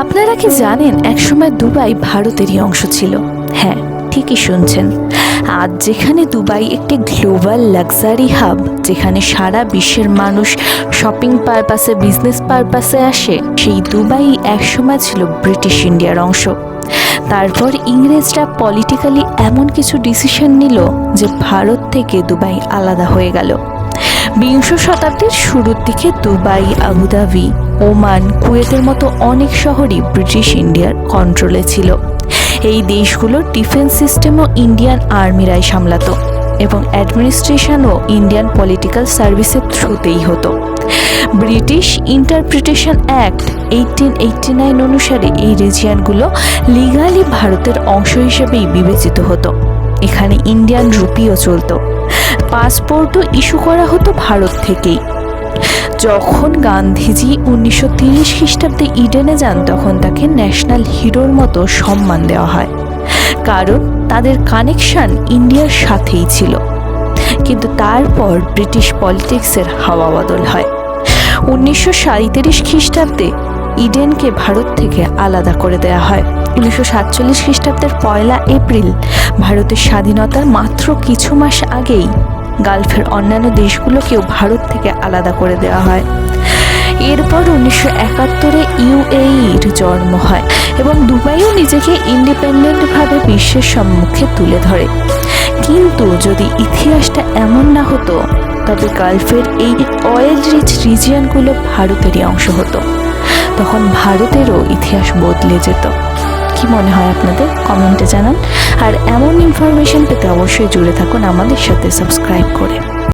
আপনারা কি জানেন একসময় দুবাই ভারতেরই অংশ ছিল? হ্যাঁ, ঠিকই শুনছেন। আজ যেখানে দুবাই একটি গ্লোবাল লাক্সারি হাব, যেখানে সারা বিশ্বের মানুষ শপিং পারপাসে, বিজনেস পারপাসে আসে, সেই দুবাই একসময় ছিল ব্রিটিশ ইন্ডিয়ার অংশ। তারপর ইংরেজরা পলিটিক্যালি এমন কিছু ডিসিশন নিল যে ভারত থেকে দুবাই আলাদা হয়ে গেল। বিংশ শতাব্দীর শুরুর দিকে দুবাই, আবুধাবি, ওমান, কুয়েতের মতো অনেক শহরই ব্রিটিশ ইন্ডিয়ার কন্ট্রোলে ছিল। এই দেশগুলোর ডিফেন্স সিস্টেমও ইন্ডিয়ান আর্মিরাই সামলাতো এবং অ্যাডমিনিস্ট্রেশনও ইন্ডিয়ান পলিটিক্যাল সার্ভিসের থ্রুতেই হতো। ব্রিটিশ ইন্টারপ্রিটেশন অ্যাক্ট 1889 অনুসারে এই রিজিয়নগুলো লিগালি ভারতের অংশ হিসেবেই বিবেচিত হতো। এখানে ইন্ডিয়ান রুপিও চলতো। পাসপোর্টও ইস্যু করা হতো ভারত থেকেই। যখন গান্ধীজি 1930 খ্রিস্টাব্দে ইডেনে যান, তখন তাকে ন্যাশনাল হিরোর মতো সম্মান দেওয়া হয়, কারণ তাদের কানেকশন ইন্ডিয়ার সাথেই ছিল। কিন্তু তারপর ব্রিটিশ পলিটিক্সের হাওয়া বদল হয়। 1937 খ্রিস্টাব্দে ইডেনকে ভারত থেকে আলাদা করে দেওয়া হয়। 1947 খ্রিস্টাব্দের 1 এপ্রিল ভারতের স্বাধীনতার মাত্র কিছু মাস আগেই গালফের অন্যান্য দেশগুলোকেও ভারত থেকে আলাদা করে দেওয়া হয়। এরপর 1971-এ ইউএইর জন্ম হয় এবং দুবাইও নিজেকে ইন্ডিপেন্ডেন্টভাবে বিশ্বের সম্মুখে তুলে ধরে। কিন্তু যদি ইতিহাসটা এমন না হতো, তবে গালফের এই অয়েল রিচ রিজিয়নগুলো ভারতেরই অংশ হতো। তখন ভারতেরও ইতিহাস বদলে যেত। কি মনে হয় আপনাদের? কমেন্টে জানান। আর এমন ইনফরমেশন পেতে অবশ্যই জুড়ে থাকুন আমাদের সাথে সাবস্ক্রাইব করে।